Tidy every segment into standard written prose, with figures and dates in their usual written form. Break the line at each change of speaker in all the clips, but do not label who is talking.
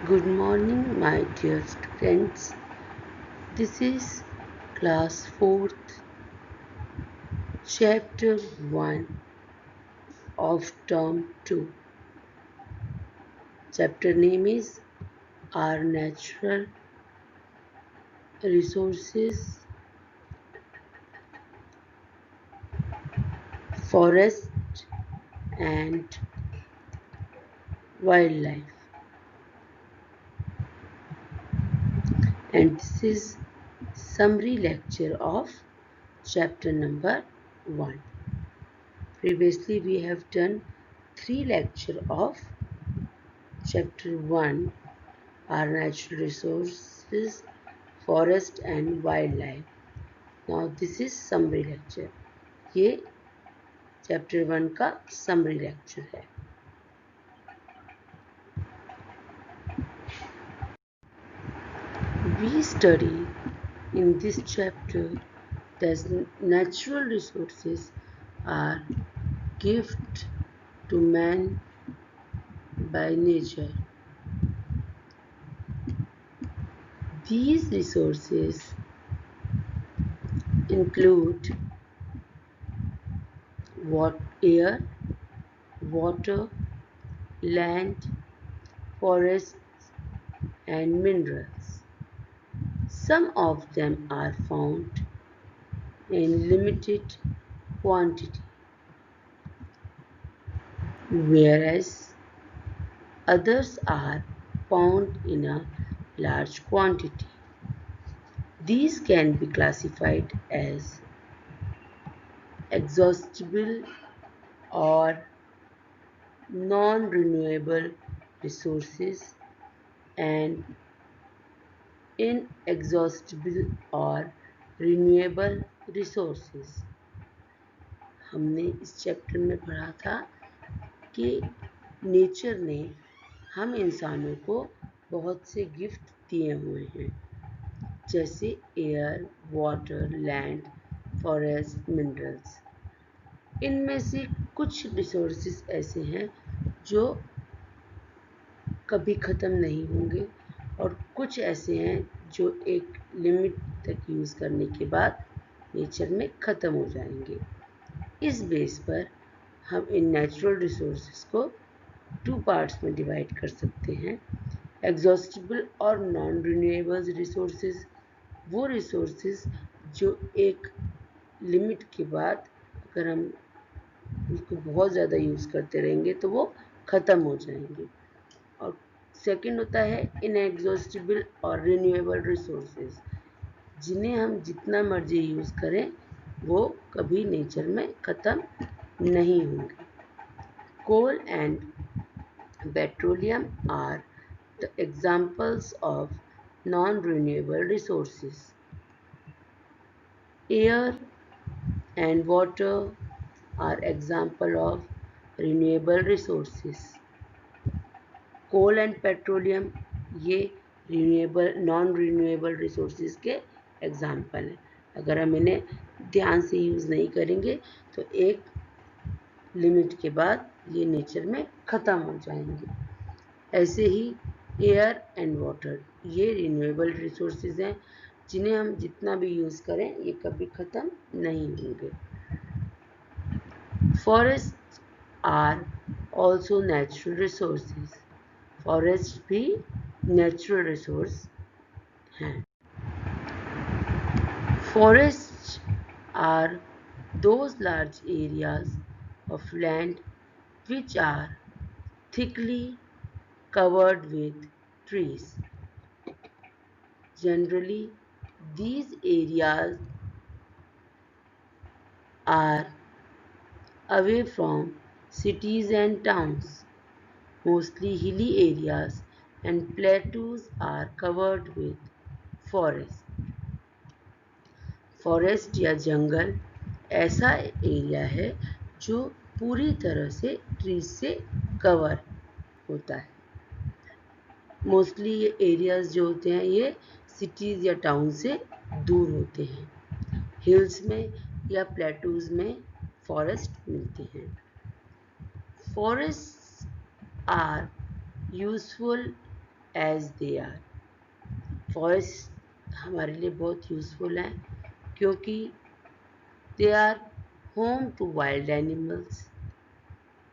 Good morning, my dear students. This is class 4th, chapter 1 of term 2. Chapter name is Our Natural Resources, Forest and Wildlife. And this is summary lecture of chapter number 1. Previously we have done 3 lecture of chapter 1, Our Natural Resources, Forest and Wildlife. Now this is summary lecture. ये chapter 1 का summary lecture है. We study in this chapter that natural resources are gift to man by nature. These resources include air, water, land, forests and minerals. Some of them are found in limited quantity, whereas others are found in a large quantity. These can be classified as exhaustible or non-renewable resources and inexhaustible or renewable resources. हमने इस chapter में पढ़ा था कि nature ने हम इंसानों को बहुत से गिफ्ट दिए हुए हैं, जैसे air, water, land, forest, minerals. इनमें से कुछ रिसोर्सेज ऐसे हैं जो कभी ख़त्म नहीं होंगे और कुछ ऐसे हैं जो एक लिमिट तक यूज़ करने के बाद नेचर में ख़त्म हो जाएंगे. इस बेस पर हम इन नेचुरल रिसोर्सेज को 2 पार्ट्स में डिवाइड कर सकते हैं. एग्जॉस्टिबल और नॉन रिन्यूएबल रिसोर्सेज, वो रिसोर्सेज जो एक लिमिट के बाद अगर हम उसको बहुत ज़्यादा यूज़ करते रहेंगे तो वो ख़त्म हो जाएंगे. और सेकंड होता है इनएग्जॉस्टिबल और रिन्यूएबल रिसोर्सेज, जिन्हें हम जितना मर्जी यूज़ करें वो कभी नेचर में ख़त्म नहीं होंगे. कोल and petroleum are the examples of non-renewable resources. Air and water are example of renewable resources. Coal and petroleum ये नॉन रिन्यूएबल रिसोर्सेज के एग्जाम्पल हैं. अगर हम इन्हें ध्यान से यूज़ नहीं करेंगे तो एक लिमिट के बाद ये नेचर में ख़त्म हो जाएंगे. ऐसे ही एयर एंड वाटर ये रिन्यूएबल रिसोर्सेज हैं, जिन्हें हम जितना भी यूज़ करें ये कभी ख़त्म नहीं होंगे. Forest are also natural resources. Forest भी नेचुरल रिसोर्स हैं. Forests are those large areas of land which are thickly covered with trees. Generally, these areas are away from cities and towns. Mostly hilly areas and plateaus are covered with forests. Forest या जंगल ऐसा area है जो पूरी तरह से trees से cover होता है. मोस्टली ये एरियाज जो होते हैं ये सिटीज़ या टाउन से दूर होते हैं. हिल्स में या प्लेटूज में फॉरेस्ट मिलते हैं. Forest are useful as they are. Forest हमारे लिए बहुत यूज़फुल हैं क्योंकि they are home to wild animals.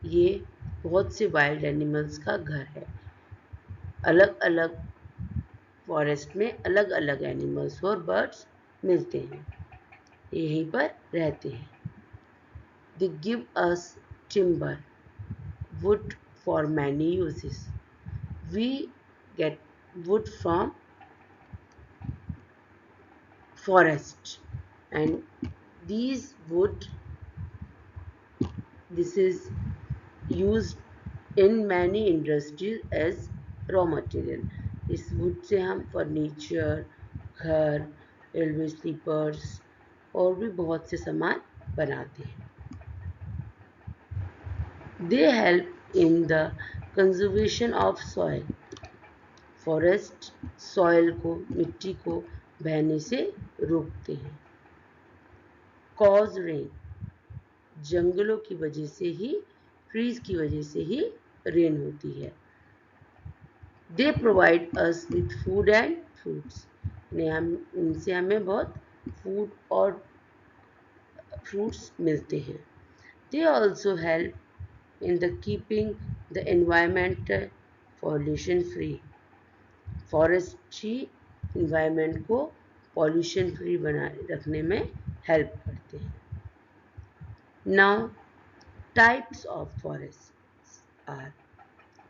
ये बहुत से वाइल्ड एनिमल्स का घर है। अलग अलग फॉरेस्ट में अलग अलग एनिमल्स और बर्ड्स मिलते हैं, यहीं पर रहते हैं। They give us timber, wood for many uses. We get wood from forest, and these wood, this is used in many industries as raw material. इस wood से हम फर्नीचर, घर, रेलवे स्लीपर्स और भी बहुत से सामान बनाते हैं। They help in the conservation of soil. Forest soil को, मिट्टी को बहने से रोकते हैं। कॉज रेन, जंगलों की वजह से ही, ट्रीज की वजह से ही रेन होती है। They provide us with food and fruits, इनसे हमें बहुत फूड और फ्रूट्स मिलते हैं। They also help in the keeping the environment pollution free. Forest ही इन्वायरमेंट को पॉल्यूशन फ्री बनाए रखने में हेल्प करते हैं। Now types of forest are,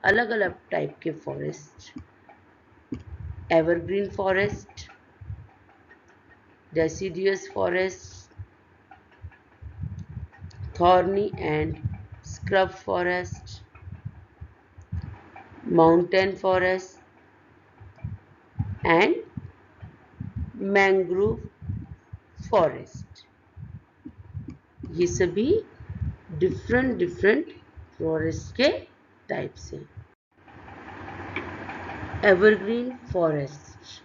अलग अलग टाइप के forest, evergreen forest, deciduous forest, thorny and scrub forest, mountain forest and mangrove forest. ये सभी डिफरेंट फॉरेस्ट के टाइप्स हैं। Evergreen forest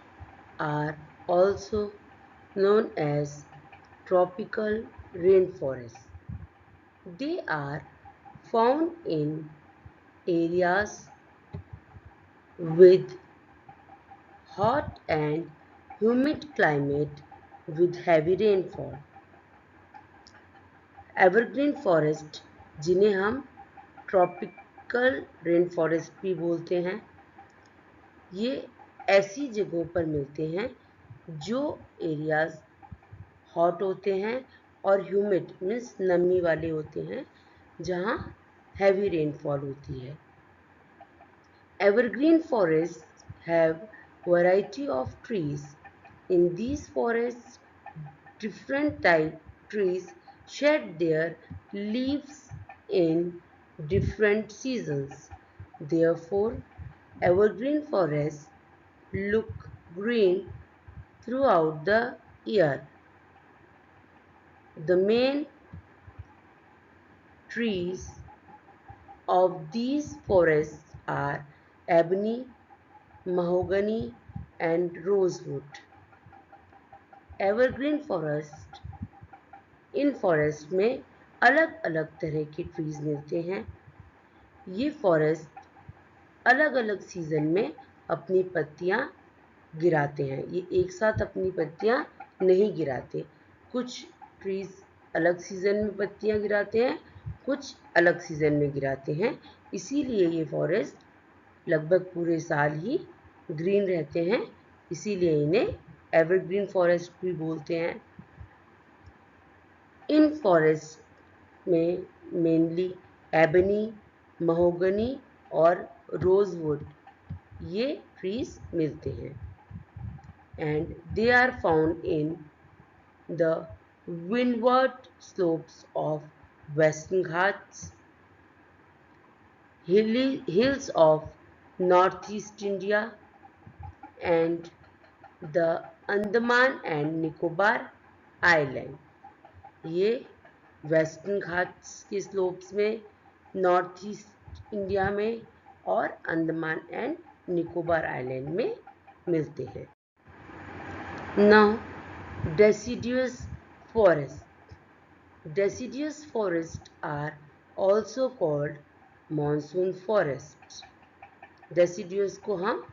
are also known as tropical rainforests. They are found in areas with hot and humid climate with heavy rainfall. Evergreen forest, जिन्हें हम tropical rain forest भी बोलते हैं, ये ऐसी जगहों पर मिलते हैं जो एरियाज हॉट होते हैं और ह्यूमिड मीन्स नमी वाले होते हैं, जहाँ हैवी रेनफॉल होती है। Evergreen forest have variety of trees. In these forest different type trees shed their leaves in different seasons. Therefore, evergreen forests look green throughout the year. The main trees of these forests are ebony, mahogany and rosewood. Evergreen forest, in forest में अलग अलग तरह के trees मिलते हैं। ये forest अलग अलग सीजन में अपनी पत्तियां गिराते हैं। ये एक साथ अपनी पत्तियां नहीं गिराते। कुछ ट्रीज अलग सीजन में पत्तियां गिराते हैं, कुछ अलग सीजन में गिराते हैं। इसीलिए ये फॉरेस्ट लगभग पूरे साल ही ग्रीन रहते हैं, इसीलिए इन्हें एवरग्रीन फॉरेस्ट भी बोलते हैं। इन फॉरेस्ट में मेनली एबनी, महोगनी और रोजवुड ये ट्रीज मिलते हैं, and they are found in the windward slopes of Western Ghats, hills of Northeast India, and the Andaman and Nicobar Island. ये वेस्टर्न घाट्स के स्लोप्स में, नॉर्थ ईस्ट इंडिया में और Andaman and Nicobar island में मिलते हैं। Now deciduous forest. Deciduous forests are also called monsoon forests. Deciduous को हम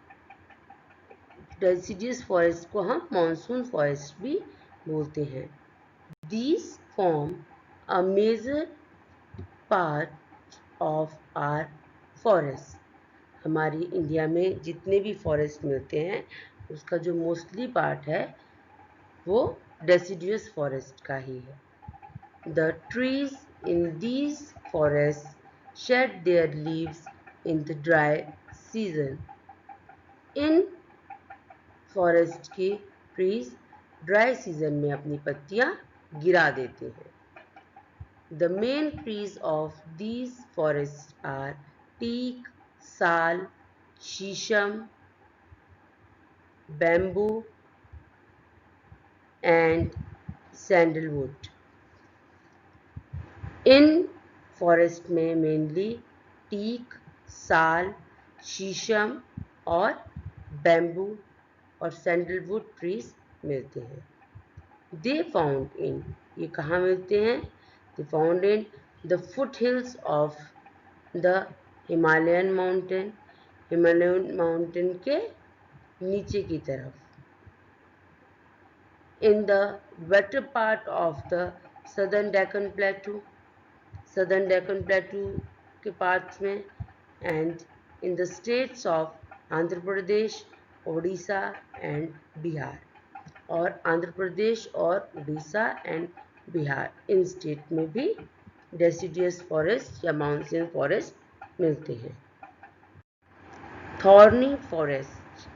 डेसिडियस फॉरेस्ट को हम मॉनसून फॉरेस्ट भी बोलते हैं। These form a major part of our forest. हमारी इंडिया में जितने भी फॉरेस्ट मिलते हैं उसका जो मोस्टली पार्ट है वो डेसिडियस फॉरेस्ट का ही है। The trees in these forests shed their leaves in the dry season. In forest के ट्रीज ड्राई सीजन में अपनी पत्तियां गिरा देते हैं। The main trees of these forests are teak, sal, shisham, bamboo and sandalwood. In forest में mainly teak, साल, शीशम और बैम्बू और सैंडलवुड ट्रीज मिलते हैं। दे फाउंड इन, ये कहाँ मिलते हैं? They found in the foot hills of the Himalayan mountain, Himalayan mountain के नीचे की तरफ, in the waiter part of the southern Deccan प्लेटू, southern Deccan प्लेटू के पार्ट्स में, and in the states of Andhra Pradesh, Orissa and Bihar, और आंध्र प्रदेश और Orissa and Bihar in state में भी डेसिडियस फॉरेस्ट या माउंटेन फॉरेस्ट मिलते हैं। Thorny forest,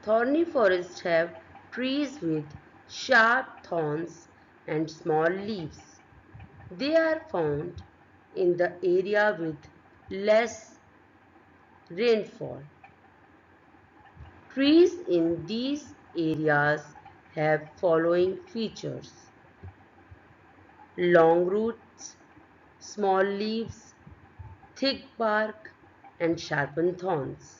thorny forest have trees with sharp thorns and small leaves. They are found in the area with less rainfall. Trees in these areas have following features: long roots, small leaves, thick bark and sharpened thorns.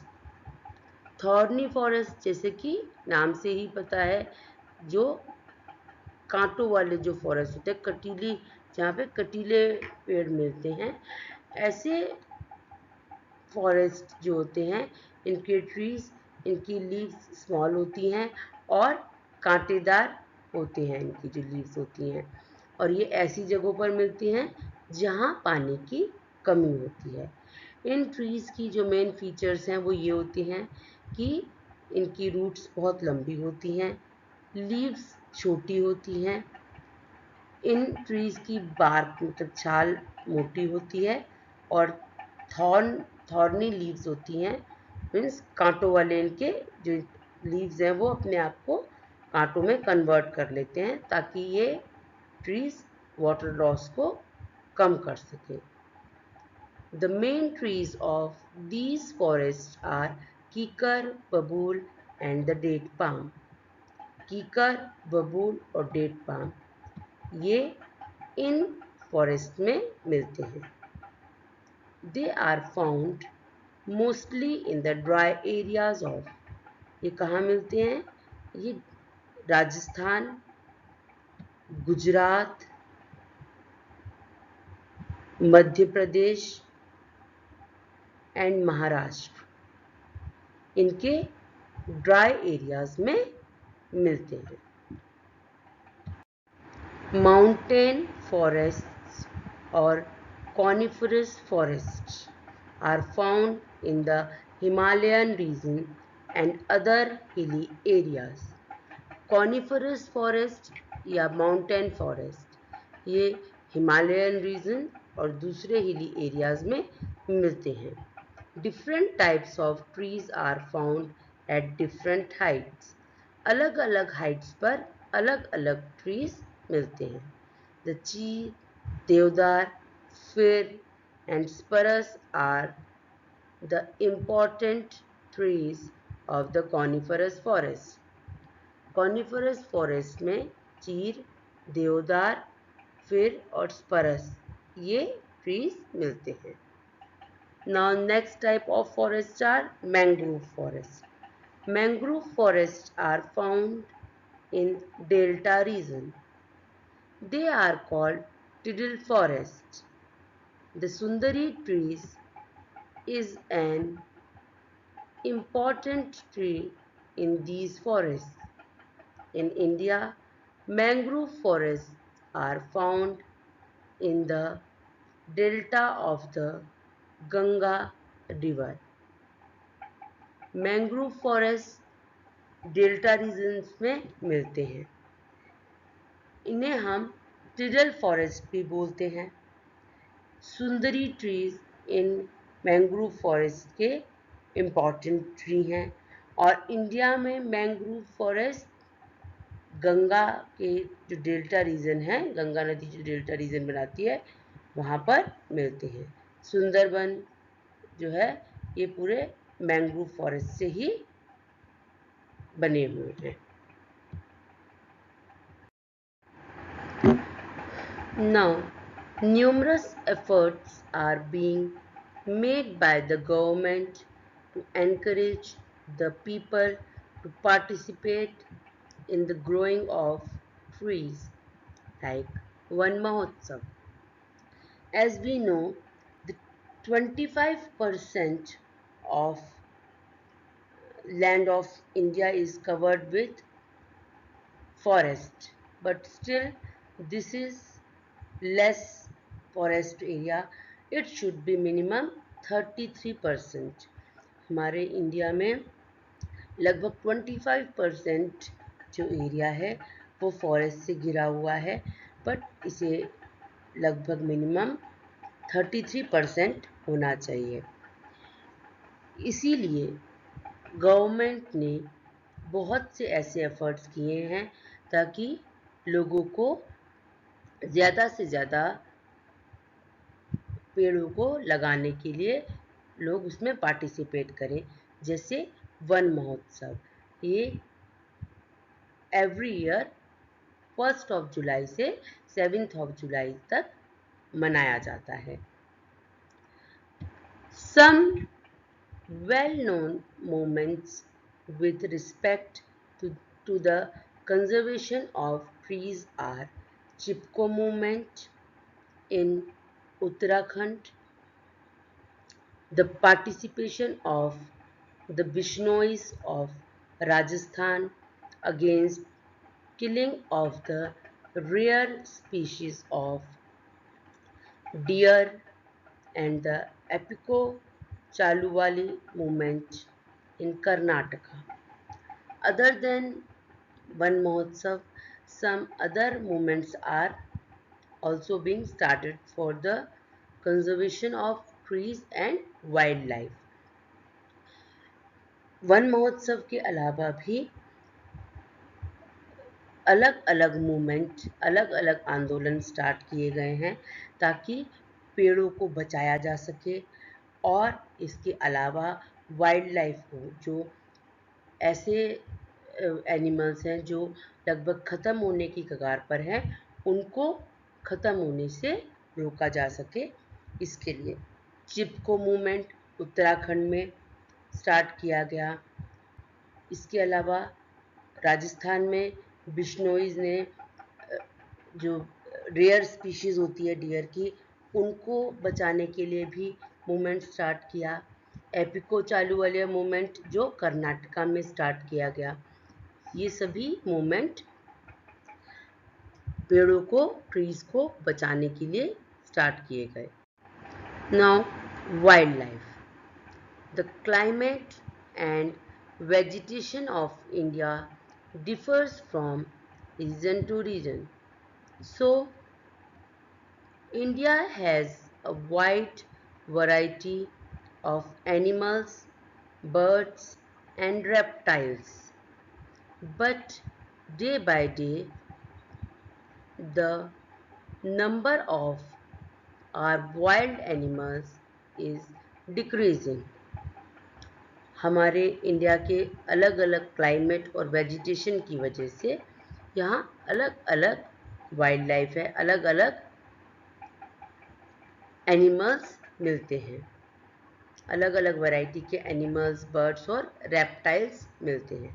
Thorny forest जैसे कि नाम से ही पता है, जो कांटों वाले जो फॉरेस्ट होते हैं, कटीली, जहाँ पे कटीले पेड़ मिलते हैं, ऐसे फॉरेस्ट जो होते हैं इनके ट्रीज, इनकी लीव्स स्मॉल होती हैं और कांटेदार होते हैं इनकी जो लीव्स होती हैं, और ये ऐसी जगहों पर मिलती हैं जहाँ पानी की कमी होती है। इन ट्रीज़ की जो मेन फीचर्स हैं वो ये होती हैं कि इनकी रूट्स बहुत लंबी होती हैं, लीव्स छोटी होती हैं, इन ट्रीज़ की बार्क मतलब छाल मोटी होती है, और थॉर्नी लीव्स होती हैं, मीन्स कांटों वाले इनके जो लीव्स हैं वो अपने आप को कांटों में कन्वर्ट कर लेते हैं ताकि ये ट्रीज वाटर लॉस को कम कर सके। The main trees of these forest are kikar, babool and the date palm. कीकर, बबूल और डेट पाम ये इन फॉरेस्ट में मिलते हैं। They are found mostly in the dry areas of, ये कहाँ मिलते हैं? ये राजस्थान, गुजरात, मध्य प्रदेश एंड महाराष्ट्र, इनके ड्राई एरियाज में मिलते हैं। माउंटेन फॉरेस्ट्स और coniferous forests are found in the Himalayan region and other hilly areas. Coniferous forest या mountain forest ये हिमालयन रीजन और दूसरे हिली एरियाज में मिलते हैं। Different types of trees are found at different heights. अलग अलग हाइट्स पर अलग अलग ट्रीज मिलते हैं। The चीर, देवदार, fir and spruce are the important trees of the coniferous forest. Coniferous forest में चीर, देवदार, फिर और स्परस ये ट्रीज मिलते हैं। Now next type of forests are mangrove forest. Mangrove forests are found in delta region. They are called tidal forests. The Sundari trees is an important tree in these forests. In India, mangrove forests are found in the delta of the Ganga river. Mangrove forest delta regions में मिलते हैं। इन्हें हम tidal forest भी बोलते हैं। सुंदरी trees in mangrove forest के important tree हैं और इंडिया में मैंग्रोव फॉरेस्ट गंगा के जो डेल्टा रीजन है, गंगा नदी जो डेल्टा रीजन बनाती है, वहाँ पर मिलते हैं। सुंदरबन जो है ये पूरे मैंग्रोव फॉरेस्ट से ही बने हुए हैं। Now, numerous efforts are being made by the government to encourage the people to participate in the growing of trees, like Van Mahotsav. As we know, the 25% of land of India is covered with forest, but still this is less forest area. It should be minimum 33%. हमारे India में लगभग 25% जो area है वो forest से घिरा हुआ है, बट इसे लगभग मिनिमम 33% होना चाहिए। इसीलिए गवर्नमेंट ने बहुत से ऐसे एफर्ट्स किए हैं ताकि लोगों को ज़्यादा से ज़्यादा पेड़ों को लगाने के लिए लोग उसमें पार्टिसिपेट करें। जैसे वन महोत्सव, ये एवरी ईयर 1 जुलाई से 7 जुलाई तक मनाया जाता है। Some well-known movements with respect to the conservation of trees are Chipko movement in Uttarakhand, the participation of the Bishnois of Rajasthan against killing of the rare species of deer, and the Epico Chaluwali movement in Karnataka. Other than Van Mahotsav, some other movements are also being started for the conservation of trees and wildlife. One महोत्सव के अलावा भी अलग अलग movement, अलग अलग आंदोलन start किए गए हैं ताकि पेड़ों को बचाया जा सके और इसके अलावा वाइल्ड लाइफ को, जो ऐसे एनिमल्स हैं जो लगभग ख़त्म होने की कगार पर हैं, उनको ख़त्म होने से रोका जा सके। इसके लिए चिपको मूवमेंट उत्तराखंड में स्टार्ट किया गया। इसके अलावा राजस्थान में बिश्नोईज़ ने जो रेयर स्पीशीज़ होती है डियर की, उनको बचाने के लिए भी मूवमेंट स्टार्ट किया। एपिको चालूवालिया मूवमेंट जो कर्नाटका में स्टार्ट किया गया। ये सभी मूवमेंट पेड़ों को, ट्रीज़ को बचाने के लिए स्टार्ट किए गए। Now wild life, the climate and vegetation of India differs from region to region. So, India has a wide variety of animals, birds, and reptiles. But day by day, the number of our wild animals is decreasing. हमारे India के अलग अलग climate और vegetation की वजह से यहाँ अलग अलग वाइल्ड लाइफ है, अलग अलग एनिमल्स मिलते हैं, अलग अलग वैरायटी के एनिमल्स, बर्ड्स और रेप्टाइल्स मिलते हैं।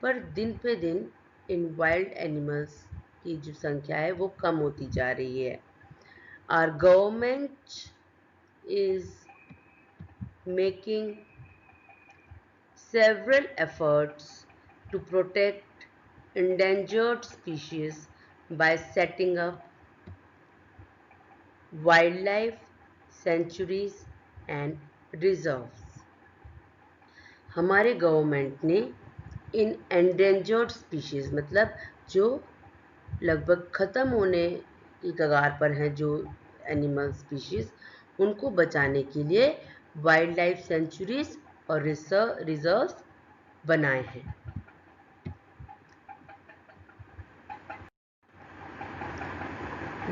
पर दिन पे दिन इन वाइल्ड एनिमल्स की जो संख्या है वो कम होती जा रही है। Our government is making several efforts to protect endangered species by setting up wildlife sanctuaries and reserves. हमारे गवर्नमेंट ने इन एंडेंजर्ड स्पीशीज मतलब जो लगभग ख़त्म होने की कगार पर हैं जो एनिमल स्पीशीज, उनको बचाने के लिए वाइल्ड लाइफ सेंचुरीज और रिजर्व्स बनाए हैं.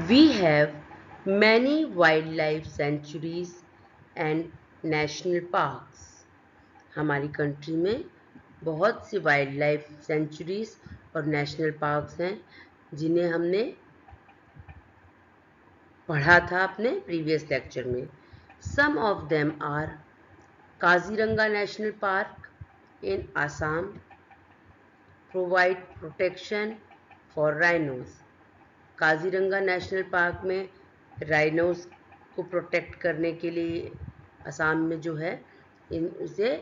We have many wildlife sanctuaries and national parks. हमारी कंट्री में बहुत सी वाइल्ड लाइफ सेंचुरीज और नेशनल पार्क्स हैं जिन्हें हमने पढ़ा था अपने प्रीवियस लेक्चर में. Some of them are Kaziranga national park in Assam provide protection for rhinos. Kaziranga national park में राइनोज को प्रोटेक्ट करने के लिए असम में जो है इसे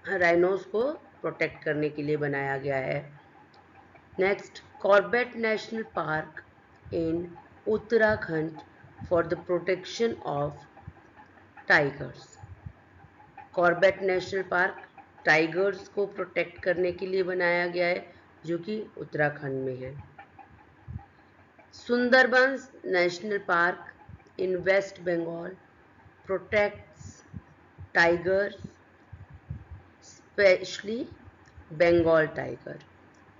राइनोज को प्रोटेक्ट करने के लिए बनाया गया है. Next, Corbett national park in Uttarakhand for the protection of tigers. Corbett national park tigers को प्रोटेक्ट करने के लिए बनाया गया है जो कि उत्तराखंड में है. Sundarbans national park in West Bengal protects tigers specially Bengal tiger.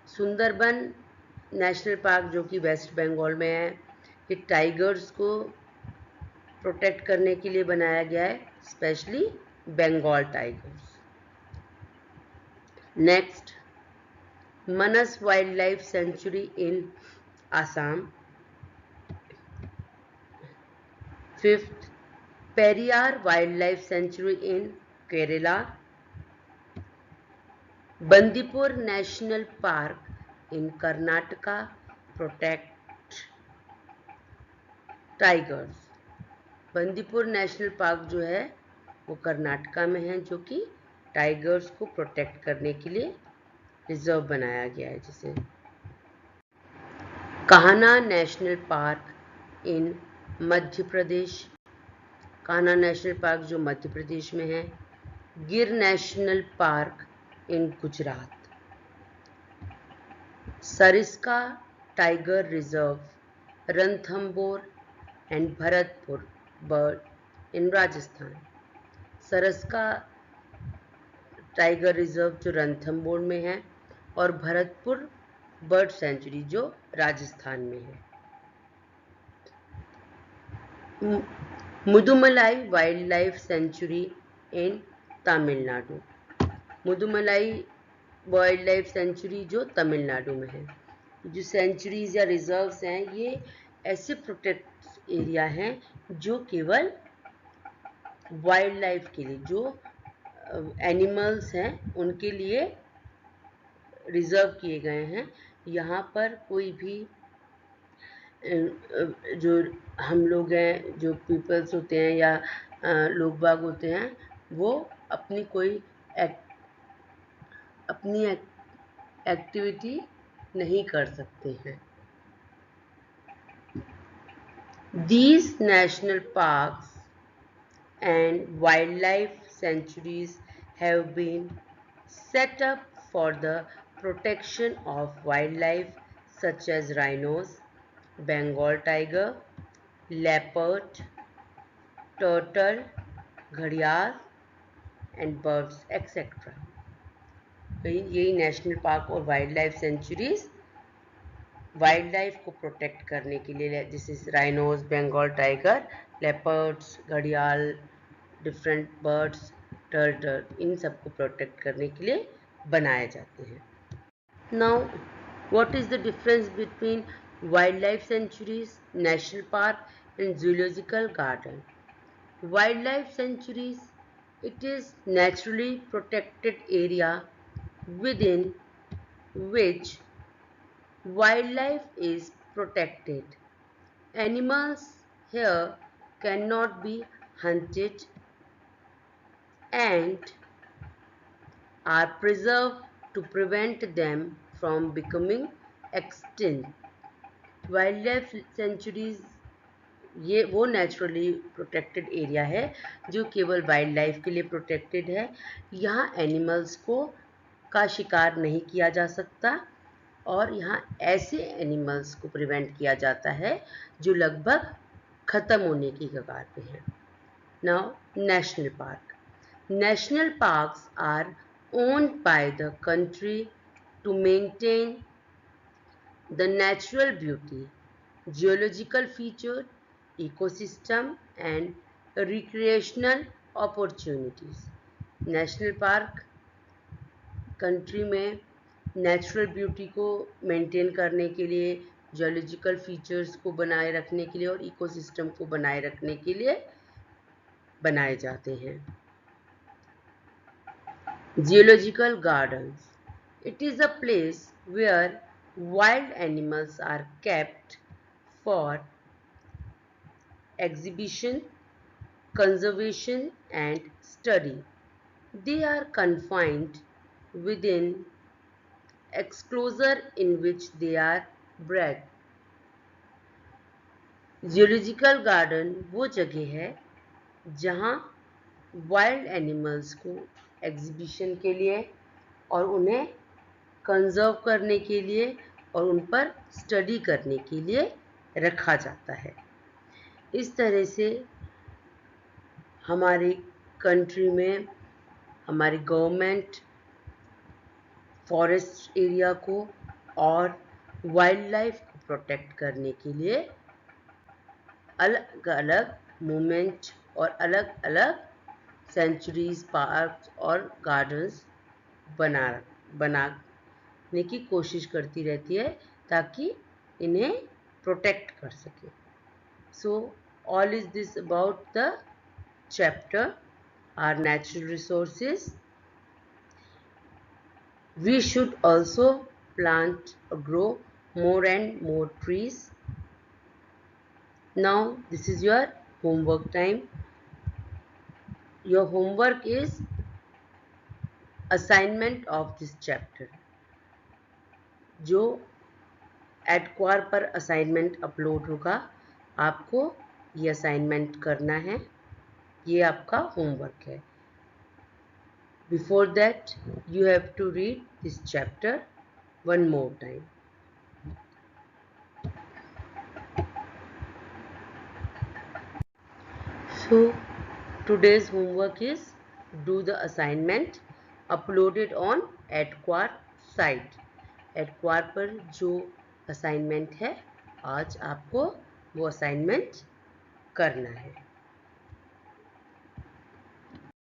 Sundarban national park जो कि वेस्ट बंगाल में है, ये टाइगर्स को प्रोटेक्ट करने के लिए बनाया गया है, स्पेशली बंगाल टाइगर्स. नेक्स्ट, मनस वाइल्ड लाइफ सेंचुरी इन Assam. Fifth, Periyar wild life sanctuary इन केरला. बंदीपुर नेशनल पार्क इन Karnataka protect tigers. Bandipur national park जो है वो कर्नाटका में है जो कि टाइगर्स को प्रोटेक्ट करने के लिए रिजर्व बनाया गया है. जिसे कान्हा नेशनल पार्क इन मध्य प्रदेश. कान्हा नेशनल पार्क जो मध्य प्रदेश में है. गिर national park in Gujarat. Sariska tiger reserve Ranthambore and Bharatpur bird in Rajasthan. Sariska tiger reserve जो रणथंबोर में है और भरतपुर बर्ड सेंचुरी जो राजस्थान में है. मुदुमलाई वाइल्ड लाइफ सेंचुरी इन Tamil Nadu. Mudumalai wild life sanctuary जो तमिलनाडु में है. जो सेंचुरीज या रिजर्व्स हैं ये ऐसे प्रोटेक्ट एरिया हैं जो केवल वाइल्ड लाइफ के लिए, जो एनिमल्स हैं उनके लिए रिजर्व किए गए हैं. यहाँ पर कोई भी जो हम लोग हैं, जो पीपल्स होते हैं या लोग बाग होते हैं, वो अपनी कोई अपनी एक्टिविटी नहीं कर सकते हैं. These national parks and wildlife sanctuaries have been set up for the protection of wildlife such as rhinos, Bengal tiger, leopard, turtle, घड़ियाल and birds etc. यही नेशनल पार्क और wild life sanctuaries wild life को protect करने के लिए, जैसे rhinos, Bengal tiger, leopards, घड़ियाल, different birds, turtle, इन सबको प्रोटेक्ट करने के लिए बनाए जाते हैं. Now what is the difference between wild life sanctuaries, national park and zoological garden. Wild life sanctuaries, it is naturally protected area within which wildlife is protected. Animals here cannot be hunted and are preserved to prevent them from becoming extinct. Wild life sanctuaries ये वो naturally protected area है जो केवल wild life के लिए protected है। यहाँ animals को का शिकार नहीं किया जा सकता और यहाँ ऐसे एनिमल्स को प्रिवेंट किया जाता है जो लगभग ख़त्म होने की कगार पे हैं। Now national park. National parks are owned by the country to maintain the natural beauty, geological feature, ecosystem and recreational opportunities. National park country में नेचुरल ब्यूटी को मेंटेन करने के लिए, जियोलॉजिकल फीचर्स को बनाए रखने के लिए और इकोसिस्टम को बनाए रखने के लिए बनाए जाते हैं। Geological gardens, it is a place where wild animals are kept for exhibition, conservation and study. They are confined within enclosure in which they are bred. Zoological garden वो जगह है जहाँ वाइल्ड एनिमल्स को एग्जीबिशन के लिए और उन्हें conserve करने के लिए और उन पर स्टडी करने के लिए रखा जाता है। इस तरह से हमारी कंट्री में हमारी गवर्नमेंट फॉरेस्ट एरिया को और वाइल्ड लाइफ को प्रोटेक्ट करने के लिए अलग अलग मूवमेंट और अलग अलग सेंचुरीज, पार्क और गार्डन्स बनाने की कोशिश करती रहती है ताकि इन्हें प्रोटेक्ट कर सके। So all is this about the chapter are natural resources. We should also plant or grow more and more trees. Now this is your homework time. Your homework is assignment of this chapter. जो एडक्वार पर assignment upload होगा आपको ये assignment करना है, ये आपका homework है। Before that, you have to read this chapter one more time. So, today's homework is do the assignment uploaded on एडक्वार site. एडक्वार पर जो असाइनमेंट है आज आपको वो असाइनमेंट करना है।